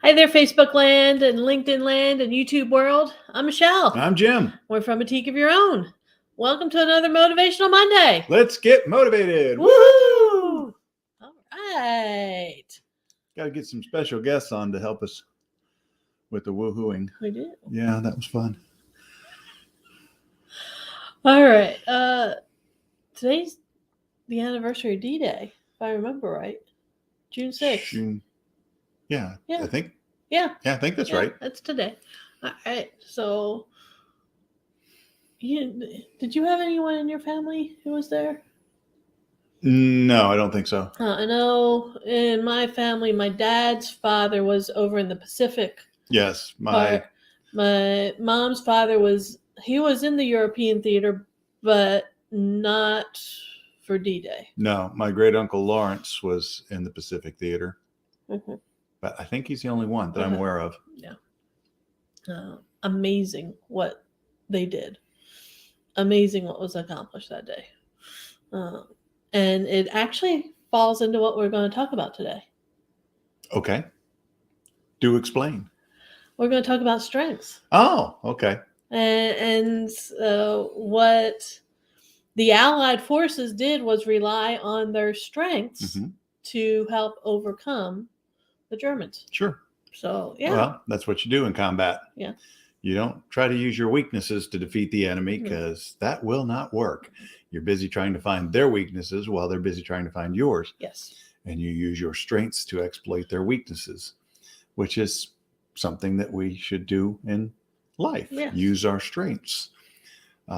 Hey there, Facebook land and LinkedIn land and YouTube world. I'm Michelle. I'm Jim. We're from A Teak of Your Own. Welcome to another Motivational Monday. Let's get motivated. Woo! All right. Got to get some special guests on to help us with the woohooing. We do. Yeah, that was fun. All right. Today's the anniversary of D-Day, if I remember right. June 6th. Yeah. I think. Yeah, I think that's right. That's today. All right. So, did you have anyone in your family who was there? No, I don't think so. I know in my family, my dad's father was over in the Pacific. Yes, my mom's father was in the European theater, but not for D-Day. No, my great uncle Lawrence was in the Pacific Theater, Mm-hmm. but I think he's the only one that I'm aware of. Yeah, amazing what they did. Amazing what was accomplished that day. And it actually falls into what we're going to talk about today. Okay. Do explain. We're going to talk about strengths. Oh, okay. And what the Allied forces did was rely on their strengths to help overcome the Germans. Sure. So, yeah. Well, that's what you do in combat. Yeah. You don't try to use your weaknesses to defeat the enemy because that will not work. You're busy trying to find their weaknesses while they're busy trying to find yours. Yes. And you use your strengths to exploit their weaknesses, which is something that we should do in life. Yes. Use our strengths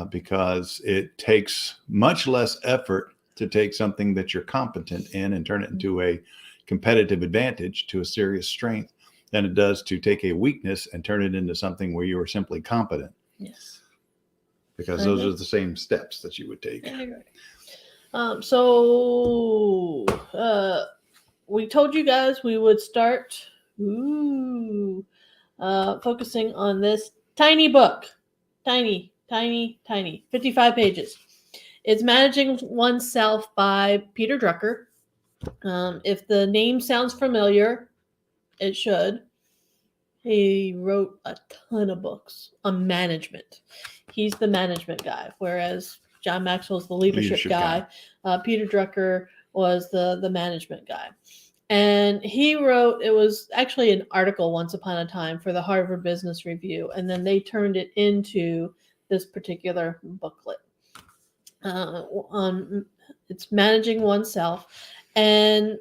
because it takes much less effort to take something that you're competent in and turn it into a competitive advantage to a serious strength than it does to take a weakness and turn it into something where you are simply competent. Yes. Because those are the same steps that you would take. So we told you guys we would start focusing on this tiny book. Tiny, 55 pages. It's Managing Oneself by Peter Drucker. If the name sounds familiar, it should. He wrote a ton of books on management. He's the management guy, whereas John Maxwell's the leadership guy. Peter Drucker was the management guy. And he wrote, it was actually an article once upon a time for the Harvard Business Review, and then they turned it into this particular booklet. It's Managing Oneself. And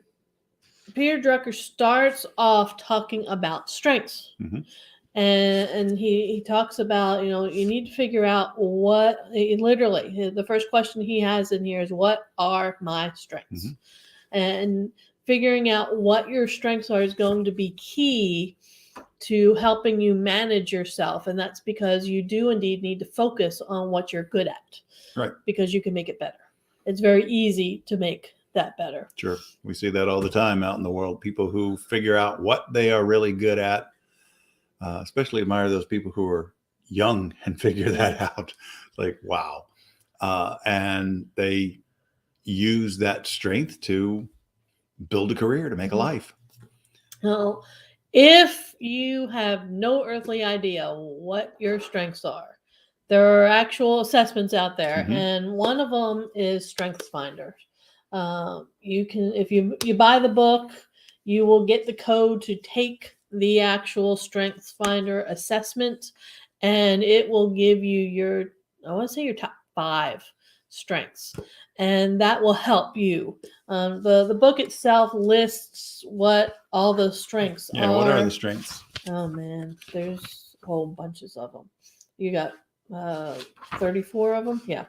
Peter Drucker starts off talking about strengths. And he talks about, you need to figure out literally, the first question he has in here is, what are my strengths? And figuring out what your strengths are is going to be key to helping you manage yourself. And that's because you do indeed need to focus on what you're good at. Right. Because you can make it better. It's very easy to make that better. Sure. We see that all the time out in the world. People who figure out what they are really good at, especially admire those people who are young and figure that out. It's like, wow. And they use that strength to build a career, to make a life. Well, if you have no earthly idea what your strengths are, there are actual assessments out there, and one of them is StrengthsFinder. You can, if you buy the book, you will get the code to take the actual StrengthsFinder assessment, and it will give you your top 5 strengths, and that will help you. The book itself lists what all the strengths are. Yeah, what are the strengths? Oh man, there's whole bunches of them. You got 34 of them. Yeah.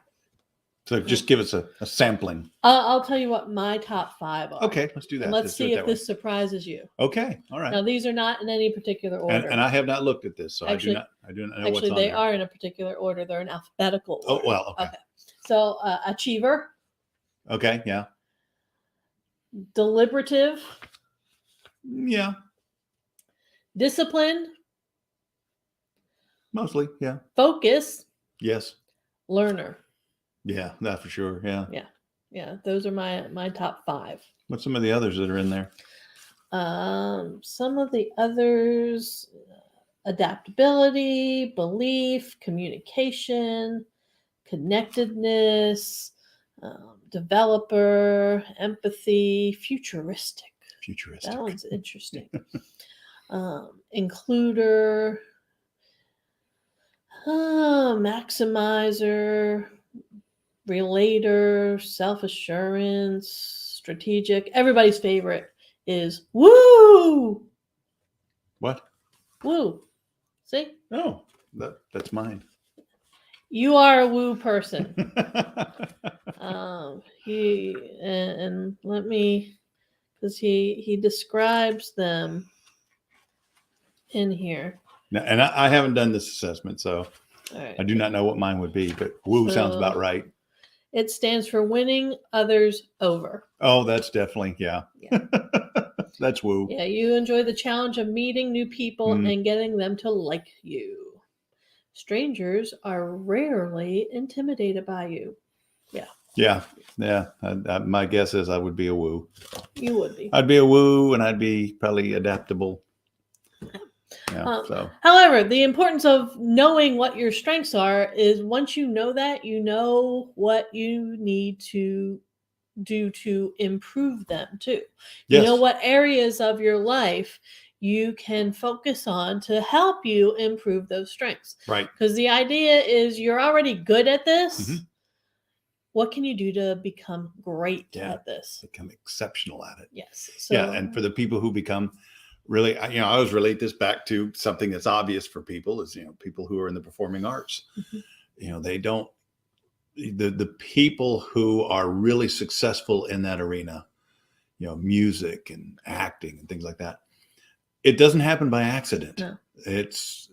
So just give us a sampling. I'll tell you what my top 5 are. Okay, let's do that. And let's see if this surprises you. Okay, all right. Now these are not in any particular order. And I have not looked at this, so actually, I do not know what's on there. Actually, they are in a particular order. They're in alphabetical order. Oh, well, okay. So achiever. Okay, yeah. Deliberative. Yeah. Disciplined. Mostly, yeah. Focus. Yes. Learner. Yeah, that for sure. Yeah. Yeah. Those are my top 5. What's some of the others that are in there? Some of the others: adaptability, belief, communication, connectedness, developer, empathy, futuristic. Futuristic. That one's interesting. Includer, maximizer, relator, self-assurance, strategic. Everybody's favorite is woo. What? Woo. See? Oh, that's mine. You are a woo person. And let me, because he describes them in here. Now, and I haven't done this assessment, so All right. I do not know what mine would be, but woo sounds about right. It stands for winning others over. Oh, that's definitely, yeah. That's woo. Yeah, you enjoy the challenge of meeting new people and getting them to like you. Strangers are rarely intimidated by you. Yeah. My guess is I would be a woo. You would be. I'd be a woo, and I'd be probably adaptable. Yeah. However, the importance of knowing what your strengths are is once you know that, you know what you need to do to improve them too. You know what areas of your life you can focus on to help you improve those strengths. Right. Because the idea is you're already good at this. Mm-hmm. What can you do to become great at this? Become exceptional at it. Yes. So, and for the people who become really, I always relate this back to something that's obvious for people is, people who are in the performing arts. Mm-hmm. They don't, the people who are really successful in that arena, music and acting and things like that, it doesn't happen by accident. No.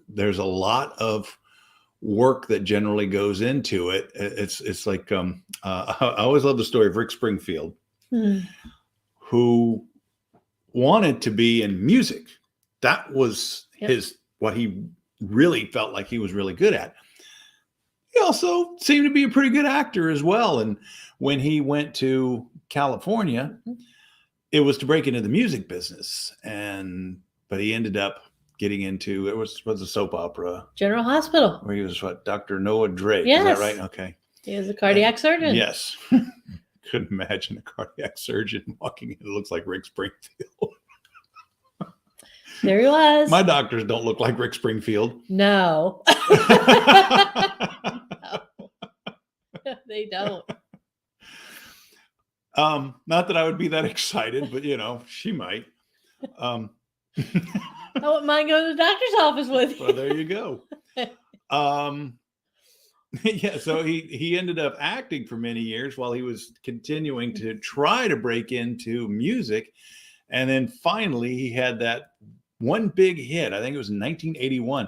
There's a lot of work that generally goes into it. It's like, I always love the story of Rick Springfield, who wanted to be in music. That was what he really felt like he was really good at. He also seemed to be a pretty good actor as well. And when he went to California, it was to break into the music business. But he ended up getting into, it was a soap opera. General Hospital. Where he was Dr. Noah Drake. Yes. Is that right? Okay. He was a cardiac surgeon. Yes. Couldn't imagine a cardiac surgeon walking in. It looks like Rick Springfield. There he was. My doctors don't look like Rick Springfield. No. No, they don't. Not that I would be that excited, but she might. I wouldn't mind going to the doctor's office with you. Well, there you go. Yeah, so he ended up acting for many years while he was continuing to try to break into music. And then finally he had that one big hit. I think it was in 1981.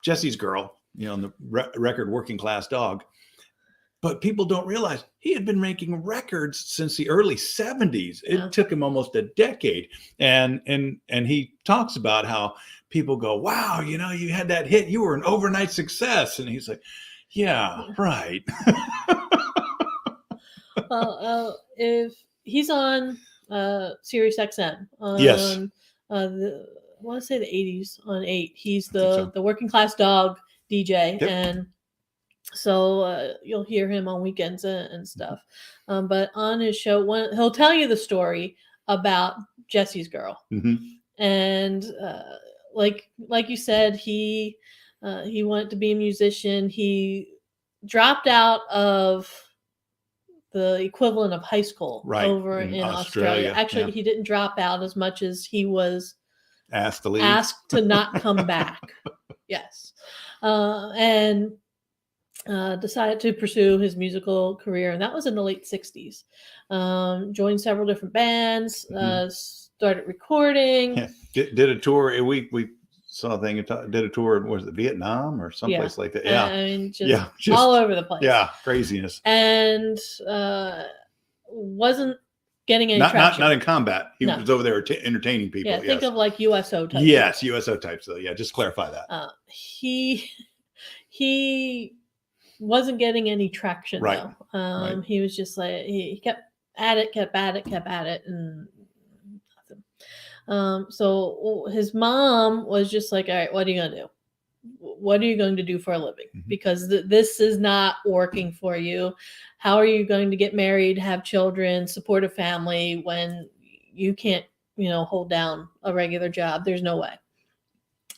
Jesse's Girl, on the record Working Class Dog. But people don't realize he had been making records since the early 70s. It took him almost a decade. And he talks about how people go, wow, you had that hit. You were an overnight success. And he's like, yeah, right. Well, if he's on Sirius XM, yes. I want to say the 80s on 8. He's the Working Class Dog DJ. Yep. And so you'll hear him on weekends and stuff. But on his show, he'll tell you the story about Jesse's Girl. Mm-hmm. And like you said, he wanted to be a musician. He dropped out of the equivalent of high school over in Australia. Actually, he didn't drop out as much as he was asked to leave. Asked to not come back. Yes. And decided to pursue his musical career, and that was in the late 60s. Joined several different bands, started recording. Yeah. Did a tour. We saw a thing, did a tour, was it Vietnam or someplace like that? Yeah. I mean, just all over the place. Yeah, craziness. And wasn't getting any traction. Not in combat. He was over there entertaining people. Yeah, think of like USO types. Yes, USO types. So yeah, just clarify that. He wasn't getting any traction, right. though. Right. He was just like, he kept at it, and nothing. So his mom was just like, all right, what are you going to do? What are you going to do for a living? Because this is not working for you. How are you going to get married, have children, support a family when you can't, hold down a regular job? There's no way.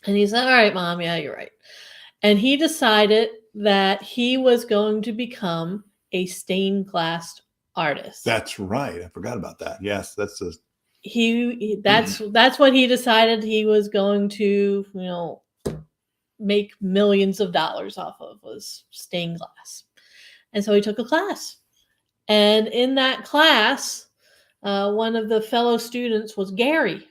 And he said, all right, Mom, yeah, you're right. And he decided that he was going to become a stained glass artist. That's right. I forgot about that. Yes, that's that's what he decided he was going to, make millions of dollars off of, was stained glass. And so he took a class. And in that class, one of the fellow students was Gary.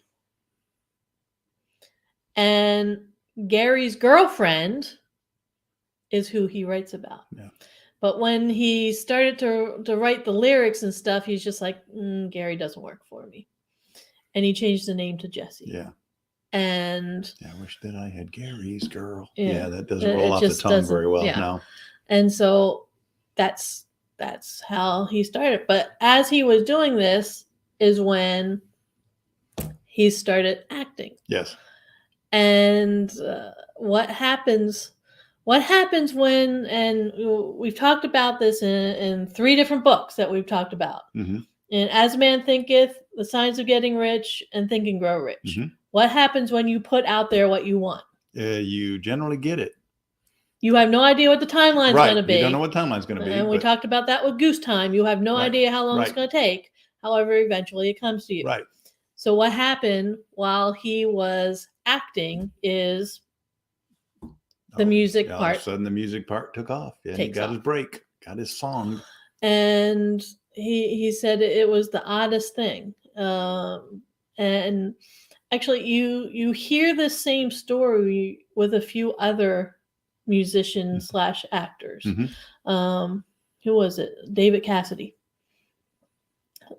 And Gary's girlfriend is who he writes about. Yeah. But when he started to write the lyrics and stuff, he's just like, Gary doesn't work for me. And he changed the name to Jesse. Yeah. And I wish that I had Gary's girl. Yeah, yeah, that doesn't roll off the tongue very well now. And so that's how he started. But as he was doing this is when he started acting. Yes. And what happens when, and we've talked about this in 3 different books that we've talked about. And As a Man Thinketh, The Science of Getting Rich, and Think and Grow Rich. What happens when you put out there what you want? You generally get it. You have no idea what the timeline's going to be. You don't know what timeline's going to be. And we talked about that with Goose Time. You have no idea how long it's going to take. However, eventually it comes to you. Right. So what happened while he was acting is the music part. All of a sudden, the music part took off. Yeah, he got his break, got his song. And he said it was the oddest thing. And actually, you hear the same story with a few other musicians / actors. Who was it? David Cassidy.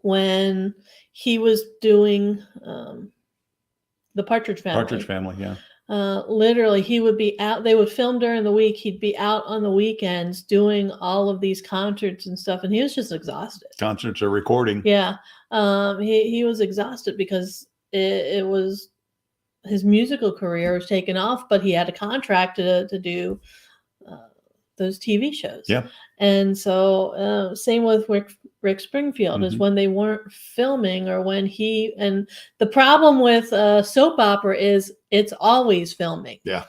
When he was doing the Partridge Family. Yeah. Literally, he would be out. They would film during the week. He'd be out on the weekends doing all of these concerts and stuff, and he was just exhausted. Concerts are recording. Yeah. He was exhausted because it was his musical career was taken off, but he had a contract to do those TV shows. Yeah. And so same with Rick Springfield is when they weren't filming, or when and the problem with soap opera is it's always filming. Yeah.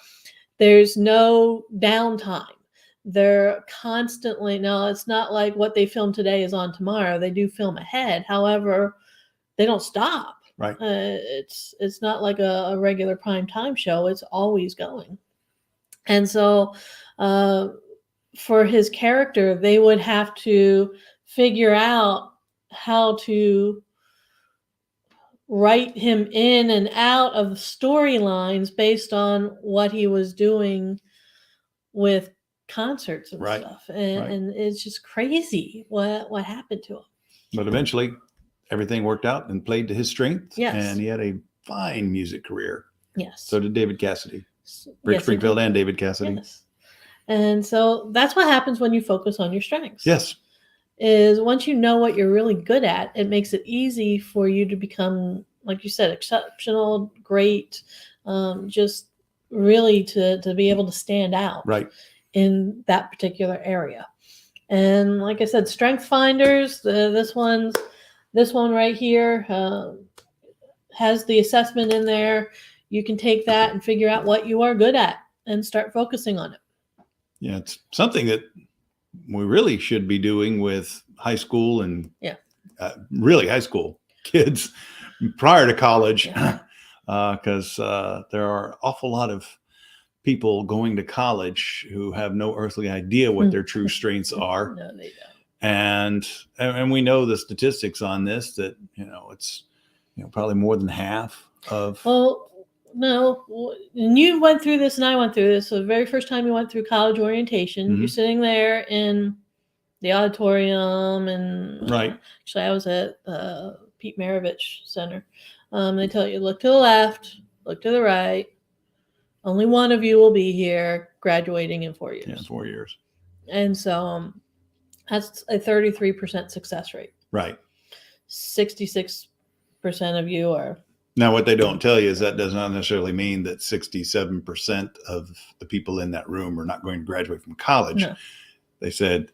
There's no downtime. They're constantly, no, it's not like what they film today is on tomorrow. They do film ahead. However, they don't stop. Right. It's not like a regular prime time show. It's always going. And so for his character, they would have to figure out how to write him in and out of storylines based on what he was doing with concerts and stuff. And it's just crazy what happened to him. But eventually everything worked out and played to his strengths. Yes. And he had a fine music career. Yes. So did David Cassidy. Rick Springfield and David Cassidy. Yes. And so that's what happens when you focus on your strengths. Yes. Is once you know what you're really good at, it makes it easy for you to become, like you said, exceptional, great, just really to be able to stand out in that particular area. And like I said, Strength Finders, this one right here has the assessment in there. You can take that and figure out what you are good at and start focusing on it. Yeah, it's something that we really should be doing with high school and really high school kids prior to college, because there are an awful lot of people going to college who have no earthly idea what their true strengths are. No, they don't. And we know the statistics on this, that it's probably more than half of. Well, no, and you went through this and I went through this. So the very first time you went through college orientation, you're sitting there in the auditorium, and actually I was at Pete Maravich Center. They tell you, look to the left, look to the right. Only one of you will be here graduating in 4 years. Yeah, 4 years. And so that's a 33% success rate. Right. 66% of you are Now, what they don't tell you is that does not necessarily mean that 67% of the people in that room are not going to graduate from college. No. They said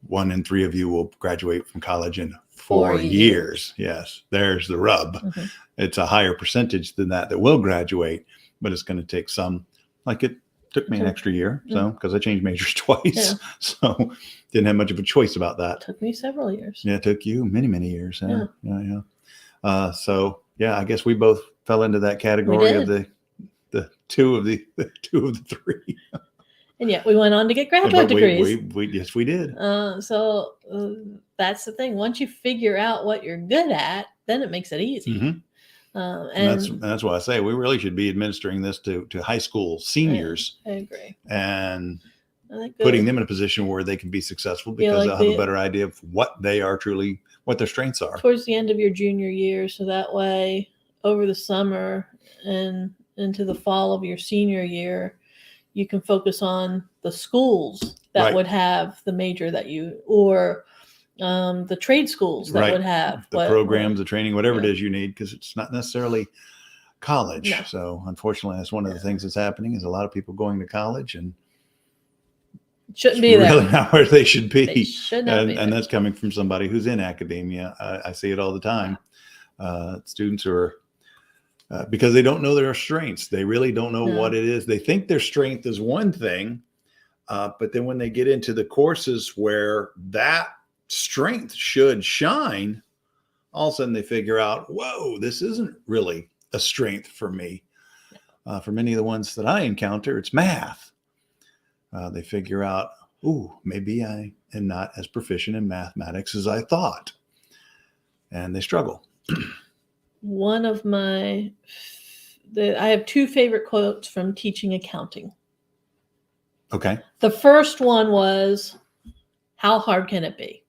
1 in 3 of you will graduate from college in 4 4 years. Yes, there's the rub. Mhm. It's a higher percentage than that will graduate, but it's going to take some, like it took me an extra year. So, because I changed majors twice. Yeah. So didn't have much of a choice about that. Took me several years. Yeah, it took you many, many years. Yeah. Yeah. So yeah, I guess we both fell into that category of the two of the three. And yet we went on to get graduate degrees. Yes, we did. So that's the thing. Once you figure out what you're good at, then it makes it easy. Mm-hmm. And that's why I say we really should be administering this to high school seniors. I agree. And putting them in a position where they can be successful because they'll have a better idea of what they are truly, what their strengths are. Towards the end of your junior year. So that way over the summer and into the fall of your senior year, you can focus on the schools that would have the major that you, or the trade schools that would have the programs, the training, whatever it is you need, because it's not necessarily college. No. So unfortunately, that's one of the things that's happening is a lot of people going to college and shouldn't be there. Really not where they should be. They should not be there. And that's coming from somebody who's in academia. I see it all the time. Students are because they don't know their strengths. They really don't know what it is. They think their strength is one thing, but then when they get into the courses where that strength should shine, all of a sudden they figure out, whoa, this isn't really a strength for me. For many of the ones that I encounter, it's math. They figure out, ooh, maybe I am not as proficient in mathematics as I thought. And they struggle. One of I have 2 favorite quotes from teaching accounting. Okay. The first one was, how hard can it be?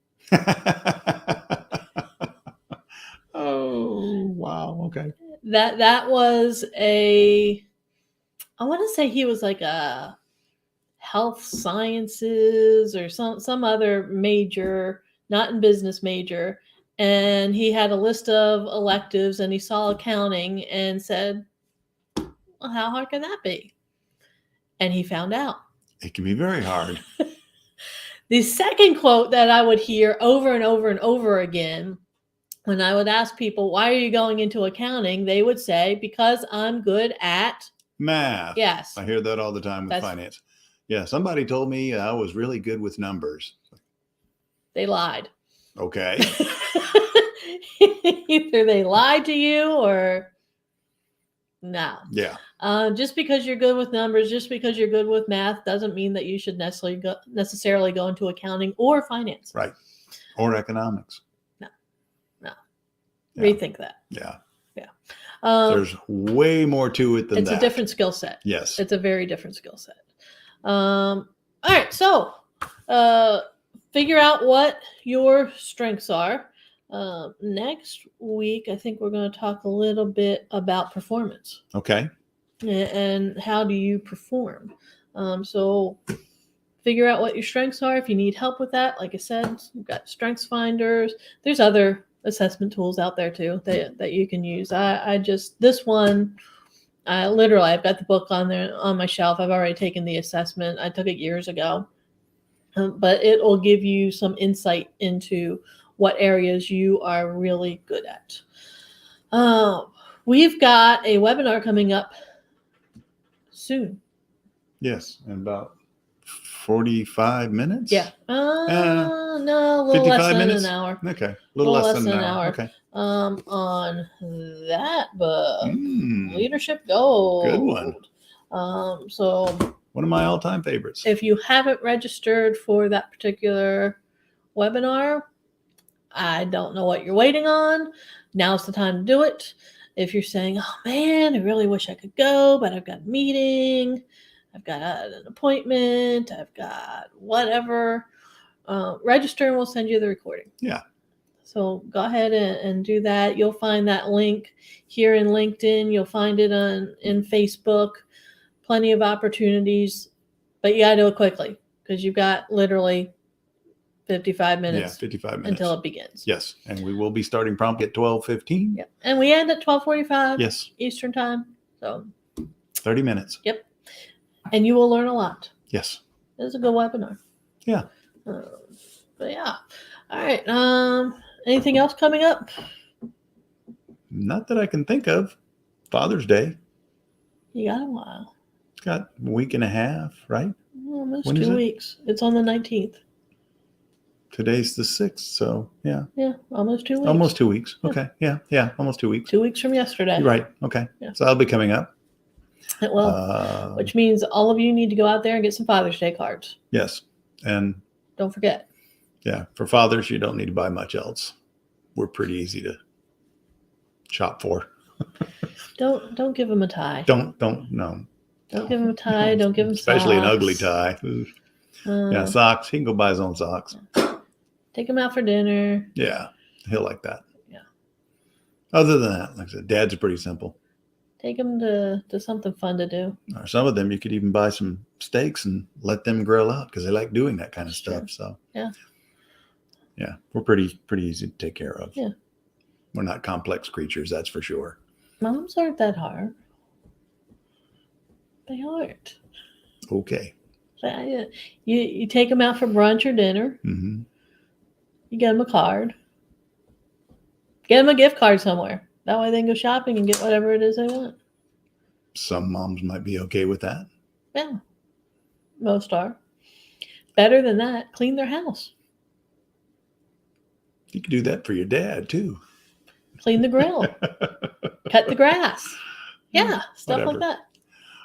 Oh, wow. Okay. That was I want to say he was like a health sciences or some other major, not in business major. And he had a list of electives and he saw accounting and said, well, how hard can that be? And he found out. It can be very hard. The second quote that I would hear over and over and over again, when I would ask people, why are you going into accounting? They would say, because I'm good at math. Yes. I hear that all the time with finance. Yeah. Somebody told me I was really good with numbers. They lied. Okay. Either they lied to you or no. Yeah. Just because you're good with numbers, just because you're good with math doesn't mean that you should necessarily go into accounting or finance. Right. Or economics. No. Yeah. Rethink that. Yeah. Yeah. There's way more to it than that. It's a different skill set. Yes. It's a very different skill set. All right. So figure out what your strengths are. Next week, I think we're going to talk a little bit about performance. Okay. And how do you perform? So figure out what your strengths are. If you need help with that, like I said, we've got strengths finders. There's other assessment tools out there too that you can use. This one, literally, I've got the book on there on my shelf. I've already taken the assessment. I took it years ago. But it will give you some insight into what areas you are really good at. We've got a webinar coming up soon. Yes, in about 45 minutes? Yeah. No, a little less than an hour. Okay. A little less than an hour. Okay. On that book, Leadership Gold. Good one. So one of my all-time favorites. If you haven't registered for that particular webinar, I don't know what you're waiting on. Now's the time to do it. If you're saying, oh man, I really wish I could go, but I've got a meeting, I've got an appointment, I've got whatever, register and we'll send you the recording. Yeah. So go ahead and do that. You'll find that link here in LinkedIn. You'll find it in Facebook. Plenty of opportunities, but you got to do it quickly because you've got literally 55 Yeah, minutes 55 minutes. until it begins. Yes, and we will be starting promptly at 12:15. Yep. And we end at 12:45 Yes, Eastern time. So 30 minutes. Yep. And you will learn a lot. Yes. It was a good webinar. Yeah. But yeah. All right. Anything else coming up? Not that I can think of. Father's Day. You got a while. Got a week and a half, right? Almost When is 2 it? weeks. It's on the 19th. Today's the 6th, so yeah. Yeah, almost 2 weeks. Almost 2 weeks. Yeah. Okay. Yeah, almost 2 weeks. 2 weeks from yesterday. You're right. Okay. Yeah. So that'll be coming up. It will. Which means all of you need to go out there and get some Father's Day cards. Yes. And don't forget. Yeah, for fathers, you don't need to buy much else. We're pretty easy to shop for. Don't give them a tie. No. Don't give them a tie. Don't give them especially socks. an ugly tie. Yeah, socks. He can go buy his own socks. Take him out for dinner. Yeah, he'll like that. Yeah. Other than that, like I said, dads are pretty simple. Take him to something fun to do. Or some of them, you could even buy some steaks and let them grill out because they like doing that kind of stuff. So yeah, we're pretty easy to take care of. Yeah. We're not complex creatures, that's for sure. Moms aren't that hard. They aren't. Okay. You take them out for brunch or dinner. Mm-hmm. You get them a card. Get them a gift card somewhere. That way they can go shopping and get whatever it is they want. Some moms might be okay with that. Yeah. Most are. Better than that, clean their house. You could do that for your dad too. Clean the grill. Cut the grass. Yeah, stuff Whatever. like that.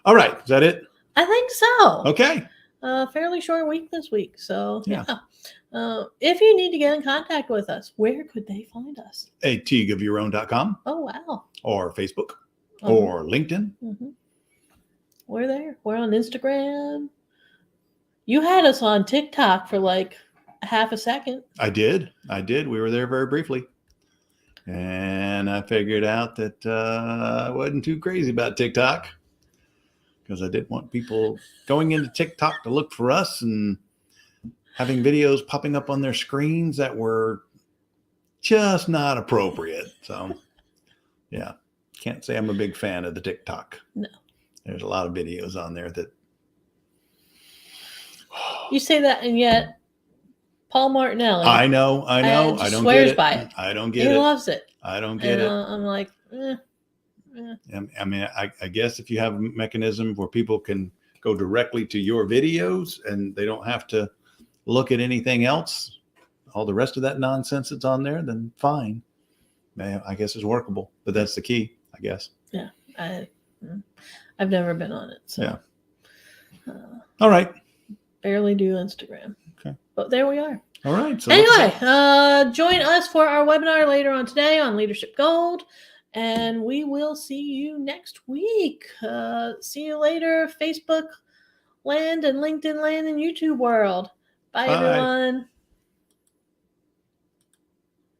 All right. Is that it? I think so. Okay. Fairly short week this week. So, Yeah. If you need to get in contact with us, where could they find us? ateagueofyourown.com Oh, wow. or Facebook Uh-huh. or LinkedIn. Mm-hmm. We're there. We're on Instagram. You had us on TikTok for like half a second. I did. We were there very briefly. And I figured out that I wasn't too crazy about TikTok because I didn't want people going into TikTok to look for us and having videos popping up on their screens that were just not appropriate. So, yeah, can't say I'm a big fan of the TikTok. No. There's a lot of videos on there that. You say that, and yet Paul Martinelli. I know. I don't swears get it. by it. I don't get he it. loves it. I don't get it. I'm like, I mean, I guess if you have a mechanism where people can go directly to your videos and they don't have to look at anything else, all the rest of that nonsense that's on there, then fine. I guess it's workable, but that's the key, I guess. Yeah, I've never been on it, so yeah. All right. Barely do Instagram. Okay. But there we are. All right. So anyway, join us for our webinar later on today on Leadership Gold, and we will see you next week. See you later, Facebook land and LinkedIn land and YouTube world. Bye. Everyone.